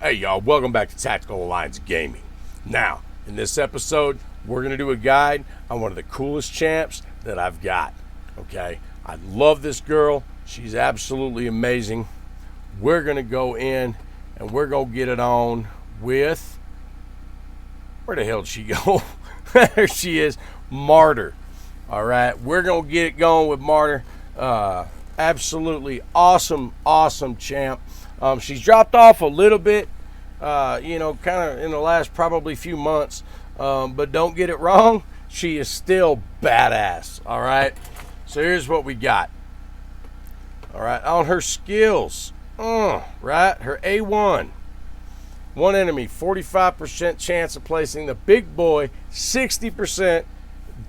Hey y'all, welcome back to Tactical Alliance Gaming. Now, in this episode, we're going to do a guide on one of the coolest champs that I've got. Okay, I love this girl. She's absolutely amazing. We're going to go in and we're going to get it on with, where the hell did she go? There she is, Martyr. All right, we're going to get it going with Martyr. Absolutely awesome champ. She's dropped off a little bit, kind of in the last probably few months. But don't get it wrong, she is still badass. All right, so here's what we got. All right, on her skills, right, her A1. One enemy, 45% chance of placing the big boy, 60%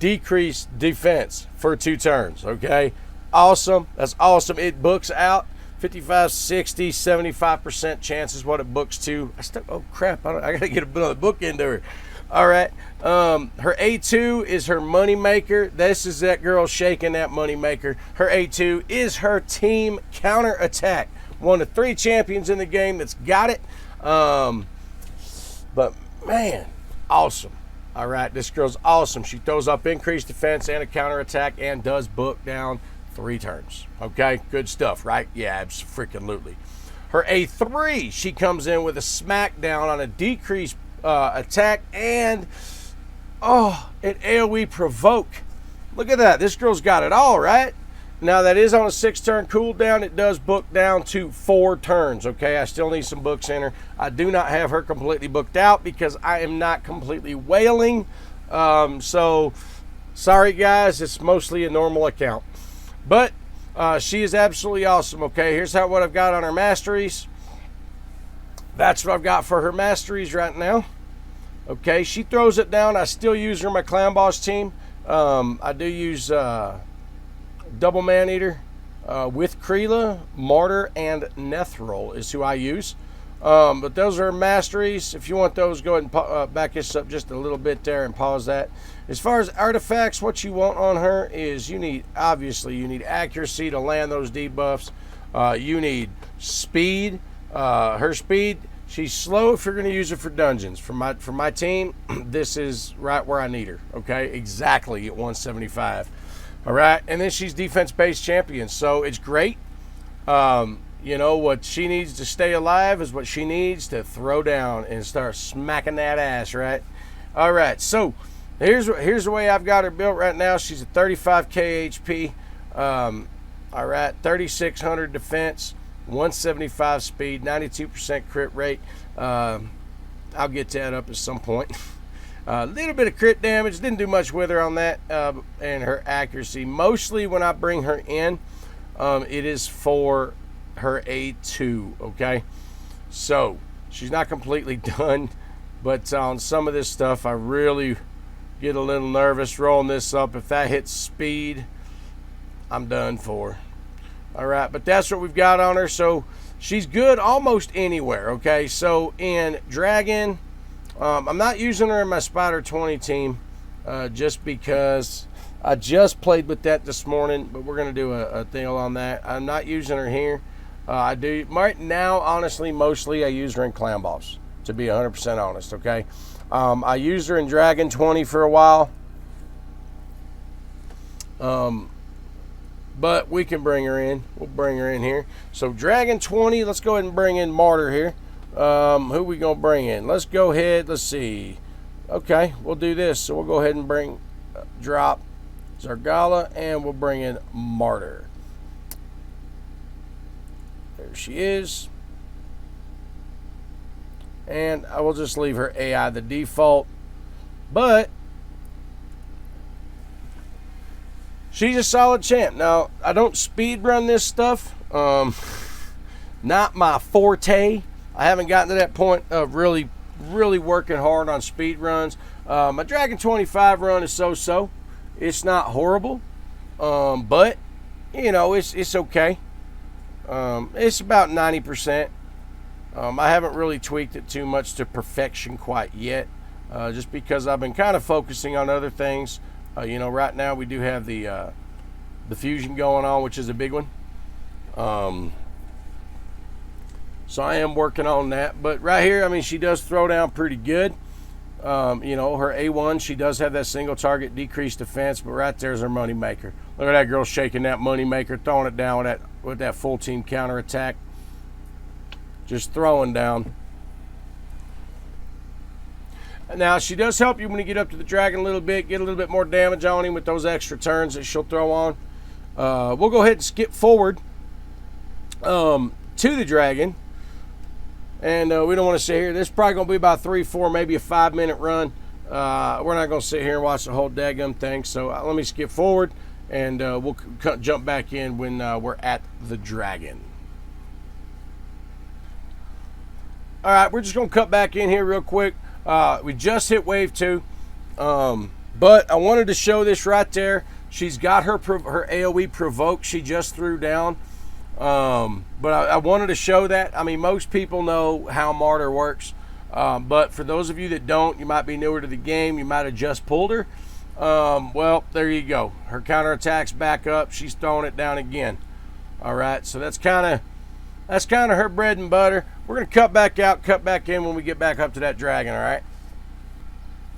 decreased defense for 2 turns. Okay, awesome. That's awesome. It books out 55, 60, 75% chance is what it books to. Oh crap! I gotta get another book into her. All right. Her A2 is her money maker. This is that girl shaking that money maker. Her A2 is her team counter attack. One of 3 champions in the game that's got it. But man, awesome. All right, this girl's awesome. She throws up increased defense and a counter attack and does book down 3 turns. Okay, good stuff, right? Yeah, absolutely. Her A3, she comes in with a smackdown on a decreased attack and an AoE provoke. Look at that. This girl's got it all, right? Now that is on a 6-turn cooldown. It does book down to 4 turns. Okay, I still need some books in her. I do not have her completely booked out because I am not completely whaling. So sorry guys, it's mostly a normal account. But she is absolutely awesome. Okay, here's what I've got on her masteries. That's what I've got for her masteries right now. Okay, she throws it down. I still use her in my clan boss team. I do use double man eater with Kreela, Martyr, and Nethril is who I use. But those are masteries. If you want those, go ahead and back this up just a little bit there and pause that. As far as artifacts, what you want on her is you need accuracy to land those debuffs. You need speed. Her speed, she's slow if you're going to use it for dungeons. For my team, this is right where I need her. Okay, exactly at 175. All right, and then she's defense-based champion, so it's great. What she needs to stay alive is what she needs to throw down and start smacking that ass, right? All right, so here's the way I've got her built right now. She's a 35k HP. All right, 3600 defense, 175 speed, 92% crit rate. I'll get that up at some point. A little bit of crit damage, didn't do much with her on that, and her accuracy. Mostly when I bring her in, it is for her A2, okay? So, she's not completely done, but on some of this stuff, I really get a little nervous rolling this up. If that hits speed, I'm done for. All right, but that's what we've got on her. So, she's good almost anywhere, okay? So, in Dragon, I'm not using her in my Spider 20 team just because I just played with that this morning, but we're going to do a thing on that. I'm not using her here. I do right now, honestly, mostly I use her in Clan Boss, to be 100% honest, okay? I used her in Dragon 20 for a while, but we can bring her in. We'll bring her in here. So Dragon 20, let's go ahead and bring in Martyr here. Who we gonna bring in? Let's go ahead. Let's see. Okay, we'll do this. So we'll go ahead and drop Zargala, and we'll bring in Martyr. There she is. And I will just leave her AI the default. But she's a solid champ. Now, I don't speed run this stuff. Not my forte. I haven't gotten to that point of really working hard on speed runs. My Dragon 25 run is so-so. It's not horrible, but it's okay. It's about 90%. I haven't really tweaked it too much to perfection quite yet, just because I've been kind of focusing on other things. Right now we do have the fusion going on, which is a big one. So I am working on that. But right here, I mean, she does throw down pretty good. You know, her A1, she does have that single target decreased defense, but right there's her money maker. Look at that girl shaking that money maker, throwing it down with that full team counter attack. Just throwing down. Now, she does help you when you get up to the dragon a little bit, get a little bit more damage on him with those extra turns that she'll throw on. We'll go ahead and skip forward to the dragon. And we don't want to sit here. This is probably going to be about 3, 4, maybe a 5-minute run. We're not going to sit here and watch the whole daggum thing. So let me skip forward, and we'll jump back in when we're at the dragon. All right, we're just going to cut back in here real quick. We just hit wave 2, but I wanted to show this right there. She's got her AoE provoke she just threw down, but I wanted to show that. I mean, most people know how Martyr works, but for those of you that don't, you might be newer to the game, you might have just pulled her. Well, there you go. Her counterattack's back up. She's throwing it down again. All right, so that's kind of her bread and butter. We're going to cut back out, cut back in when we get back up to that dragon, all right?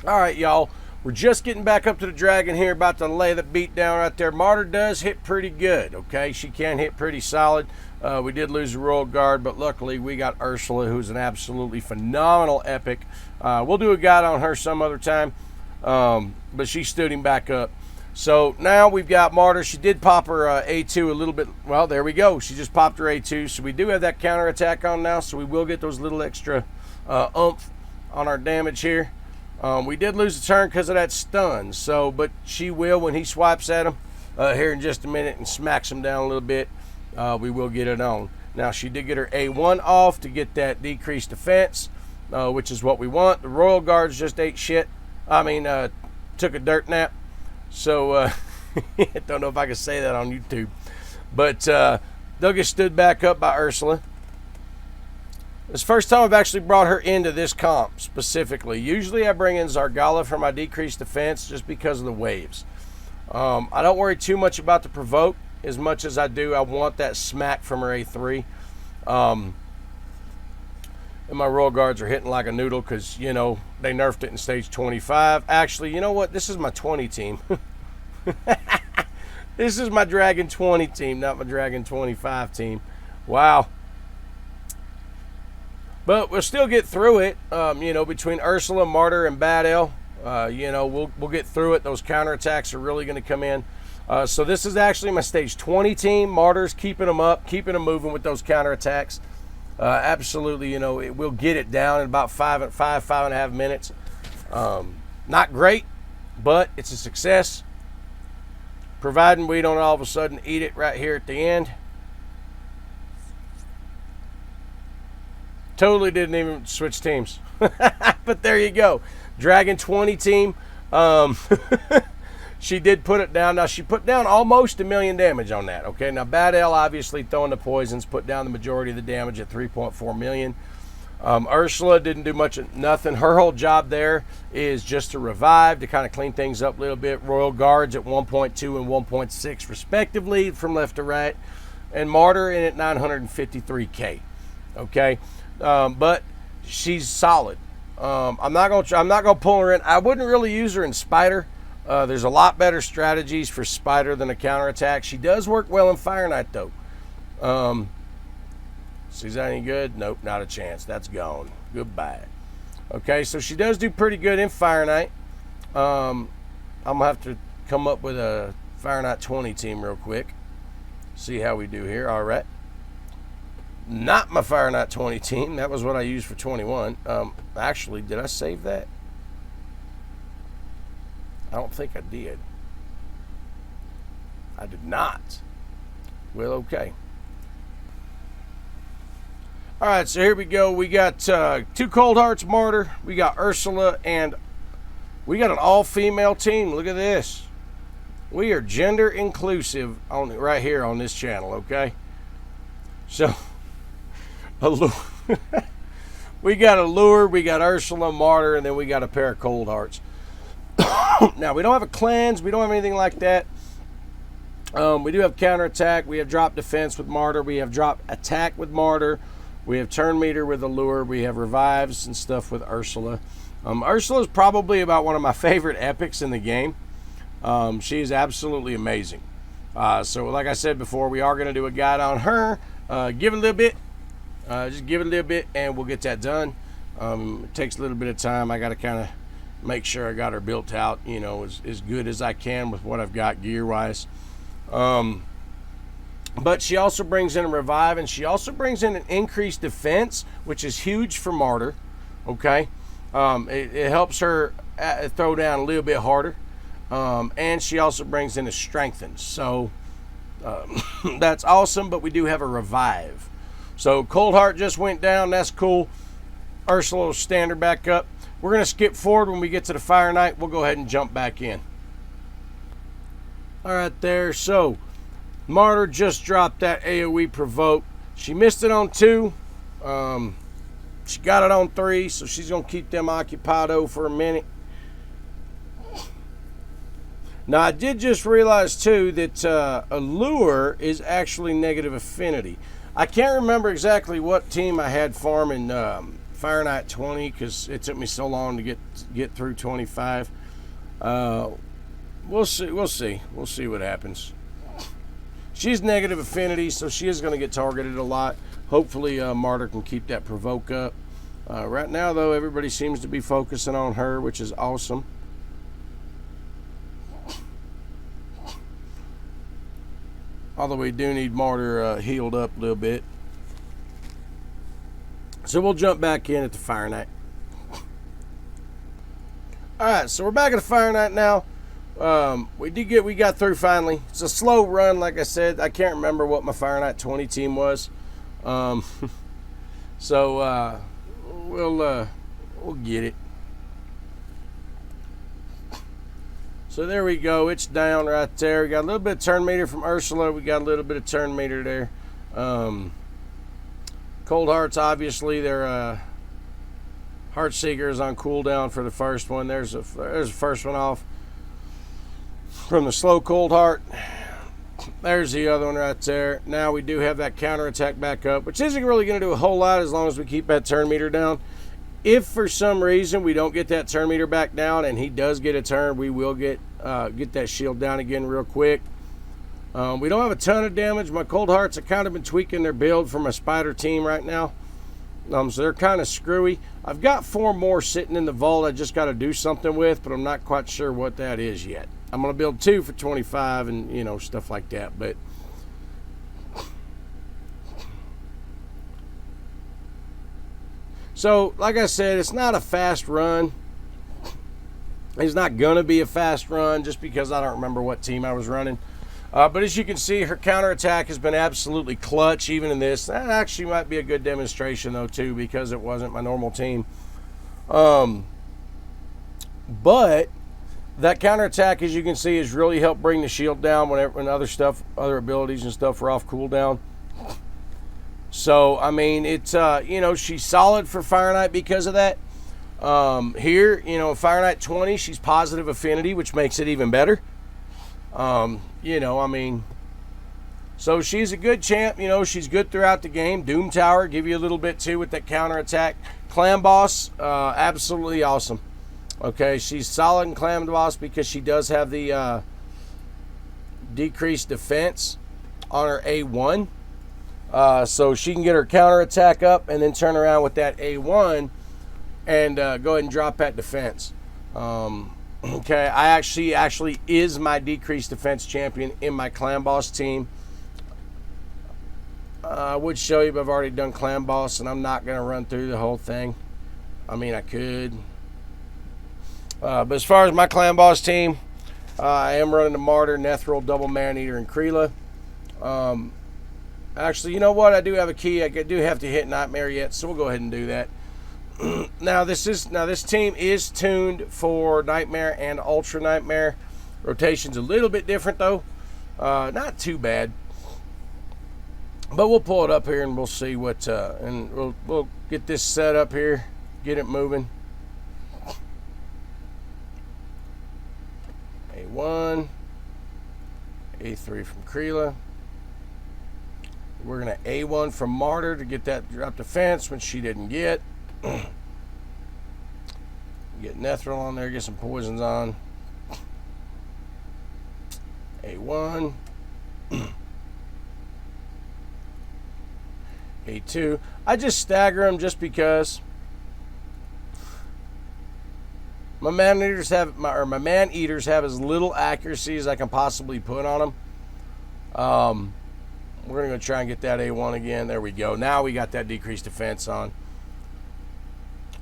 All right, y'all. We're just getting back up to the dragon here, about to lay the beat down right there. Martyr does hit pretty good, okay? She can hit pretty solid. We did lose the Royal Guard, but luckily we got Ursula, who's an absolutely phenomenal epic. We'll do a guide on her some other time, but she stood him back up. So now we've got Martyr. She did pop her A2 a little bit. Well, there we go. She just popped her A2. So we do have that counter attack on now. So we will get those little extra oomph on our damage here. We did lose the turn because of that stun. So, but she will, when he swipes at him here in just a minute and smacks him down a little bit, we will get it on. Now, she did get her A1 off to get that decreased defense, which is what we want. The Royal Guards just ate shit. I mean, took a dirt nap. So, I don't know if I can say that on YouTube. But they'll get stood back up by Ursula. It's the first time I've actually brought her into this comp specifically. Usually I bring in Zargala for my decreased defense just because of the waves. I don't worry too much about the provoke as much as I do. I want that smack from her A3. And my Royal Guards are hitting like a noodle because, you know, they nerfed it in stage 25. Actually, you know what? This is my 20 team. This is my Dragon 20 team, not my Dragon 25 team. Wow. But we'll still get through it, you know, between Ursula, Martyr, and Bad L. You know, we'll get through it. Those counterattacks are really going to come in. So this is actually my stage 20 team. Martyr's keeping them up, keeping them moving with those counterattacks. Absolutely, you know, we'll get it down in about 5.5 minutes. Not great, but it's a success. Providing we don't all of a sudden eat it right here at the end. Totally didn't even switch teams. But there you go. Dragon 20 team. She did put it down. Now, she put down almost 1 million damage on that. Okay, now Bad L obviously throwing the poisons, put down the majority of the damage at 3.4 million. Ursula didn't do nothing. Her whole job there is just to revive, to kind of clean things up a little bit. Royal Guards at 1.2 and 1.6 respectively from left to right. And Martyr in at 953k. Okay, but she's solid. I'm not gonna pull her in. I wouldn't really use her in Spider. There's a lot better strategies for Spider than a counterattack. She does work well in Fire Knight though. Is that any good? Nope, not a chance. That's gone. Goodbye. Okay, so she does do pretty good in Fire Knight. I'm gonna have to come up with a Fire Knight 20 team real quick. See how we do here. All right. Not my Fire Knight 20 team. That was what I used for 21. Actually, did I save that? I don't think I did. I did not. Well, okay. All right, so here we go. We got 2 Cold Hearts Martyr. We got Ursula, and we got an all-female team. Look at this. We are gender inclusive on right here on this channel, okay? So, we got Allure, we got Ursula, Martyr, and then we got a pair of Cold Hearts. Now, we don't have a cleanse. We don't have anything like that. We do have counterattack. We have drop defense with Martyr. We have drop attack with Martyr. We have turn meter with Allure. We have revives and stuff with Ursula. Ursula is probably about one of my favorite epics in the game. She is absolutely amazing. So like I said before, we are going to do a guide on her. Give it a little bit. Just give it a little bit and we'll get that done. It takes a little bit of time. I got to kind of make sure I got her built out, you know, as good as I can with what I've got gear-wise. But she also brings in a revive, and she also brings in an increased defense, which is huge for Martyr, okay? It helps her throw down a little bit harder. And she also brings in a strengthen. So that's awesome, but we do have a revive. So Cold Heart just went down. That's cool. Ursula will stand her back up. We're going to skip forward. When we get to the Fire Knight, we'll go ahead and jump back in. All right there. So Martyr just dropped that AoE provoke. She missed it on 2. She got it on 3, so she's going to keep them occupied for a minute. Now, I did just realize, too, that Allure is actually negative affinity. I can't remember exactly what team I had farming Fire Knight 20 because it took me so long to get through 25. We'll see. We'll see what happens. She's negative affinity, so she is going to get targeted a lot. Hopefully, Martyr can keep that provoke up. Right now, though, everybody seems to be focusing on her, which is awesome. Although we do need Martyr healed up a little bit. So we'll jump back in at the Fire Knight. Alright, so we're back at the Fire Knight now. We got through finally. It's a slow run, like I said. I can't remember what my Fire Knight 20 team was. So we'll get it. So there we go. It's down right there. We got a little bit of turn meter from Ursula. We got a little bit of turn meter there. Cold Hearts, obviously, they're Heart Seekers on cooldown for the first one. There's the first one off from the slow Cold Heart. There's the other one right there. Now we do have that counterattack back up, which isn't really going to do a whole lot as long as we keep that turn meter down. If for some reason we don't get that turn meter back down and he does get a turn, we will get that shield down again real quick. We don't have a ton of damage. My Cold Hearts have kind of been tweaking their build for my Spider team right now. So they're kind of screwy. I've got 4 more sitting in the vault I just got to do something with, but I'm not quite sure what that is yet. I'm going to build 2 for 25 and, you know, stuff like that. But so, like I said, it's not a fast run. It's not going to be a fast run just because I don't remember what team I was running. But as you can see, her counterattack has been absolutely clutch even in this. That actually might be a good demonstration, though, too, because it wasn't my normal team. But that counterattack, as you can see, has really helped bring the shield down when other abilities and stuff are off cooldown. So, I mean, it's, you know, she's solid for Fire Knight because of that. Here, you know, Fire Knight 20, she's positive affinity, which makes it even better. You know, I mean, so she's a good champ. You know, she's good throughout the game. Doom Tower, give you a little bit too with that counterattack. Clan Boss, absolutely awesome. Okay, she's solid in Clan Boss because she does have the decreased defense on her A1. So she can get her counterattack up and then turn around with that A1 and go ahead and drop that defense. Okay, I actually is my decreased defense champion in my Clan Boss team. I would show you, but I've already done Clan Boss, and I'm not going to run through the whole thing. I mean, I could. But as far as my Clan Boss team, I am running the Martyr, Nethril, Double Man-Eater, and Kreela. Actually, you know what? I do have a key. I do have to hit Nightmare yet, so we'll go ahead and do that. Now this team is tuned for Nightmare and Ultra Nightmare. Rotation's a little bit different though. Not too bad. But we'll pull it up here and we'll see what and we'll get this set up here, get it moving. A1, A3 from Kreela. We're going to A1 from Martyr to get that drop defense, which she didn't get. Get Nethril on there, get some poisons on. A1. A2. I just stagger them just because my man eaters have as little accuracy as I can possibly put on them. We're gonna go try and get that A1 again. There we go. Now we got that decreased defense on.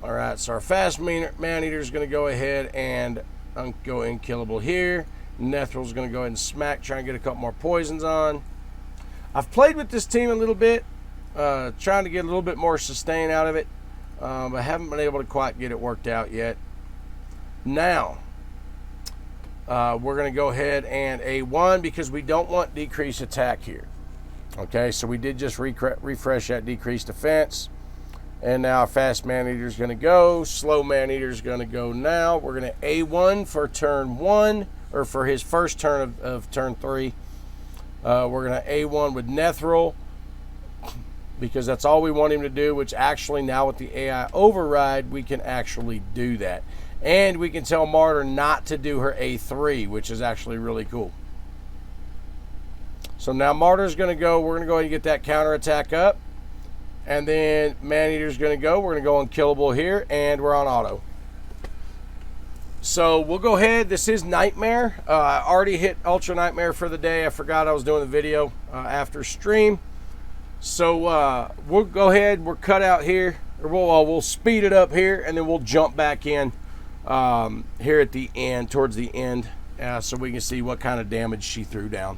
All right, so our fast man eater is gonna go ahead and go unkillable here. Nethril's gonna go ahead and smack, try and get a couple more poisons on. I've played with this team a little bit, trying to get a little bit more sustain out of it. I haven't been able to quite get it worked out yet. Now, we're going to go ahead and A1 because we don't want decreased attack here. Okay, so we did just refresh that decreased defense. And now our fast man-eater is going to go. Slow man-eater is going to go now. We're going to A1 for turn 1, or for his first turn of turn 3. We're going to A1 with Nethril because that's all we want him to do, which actually now with the AI override, we can actually do that. And we can tell Martyr not to do her A3, which is actually really cool. So now Martyr's going to go. We're going to go ahead and get that counterattack up. And then Man-Eater's going to go. We're going to go unkillable here, and we're on auto. So we'll go ahead. This is Nightmare. I already hit Ultra Nightmare for the day. I forgot I was doing the video after stream. So we'll go ahead. We're cut out here. Or we'll speed it up here, and then we'll jump back in here at the end, towards the end, so we can see what kind of damage she threw down.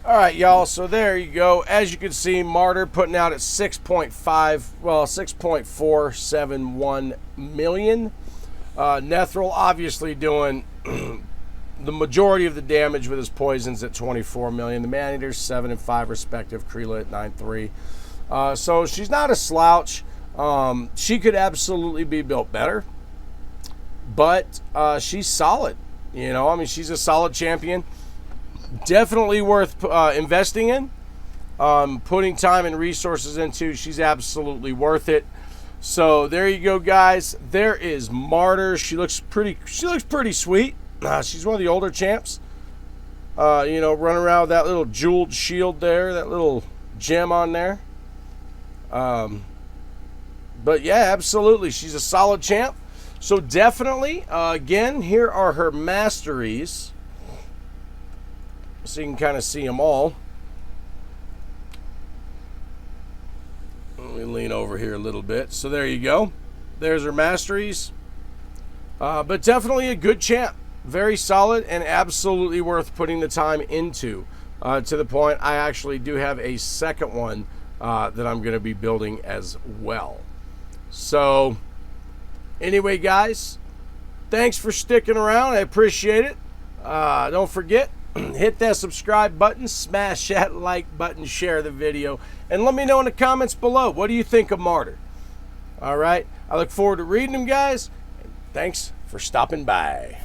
All right, y'all, so there you go. As you can see, Martyr putting out at 6.471 million. Nethril obviously doing the majority of the damage with his poisons at 24 million. The Maneater's 7 and 5 respective. Kreela at 9.3. So she's not a slouch. She could absolutely be built better, but she's solid. You know, I mean, she's a solid champion. Definitely worth investing in, putting time and resources into. She's absolutely worth it. So there you go, guys. There is Martyr. She looks pretty sweet. She's one of the older champs. You know, running around with that little jeweled shield there, that little gem on there. But yeah, absolutely, she's a solid champ. So definitely, again, here are her masteries. So you can kind of see them all. Let me lean over here a little bit. So there you go. There's her masteries. But definitely a good champ. Very solid and absolutely worth putting the time into. To the point, I actually do have a second one that I'm going to be building as well. So anyway, guys, thanks for sticking around. I appreciate it. Don't forget, hit that subscribe button, smash that like button, share the video, and let me know in the comments below, what do you think of Martyr? All right, I look forward to reading them, guys. And thanks for stopping by.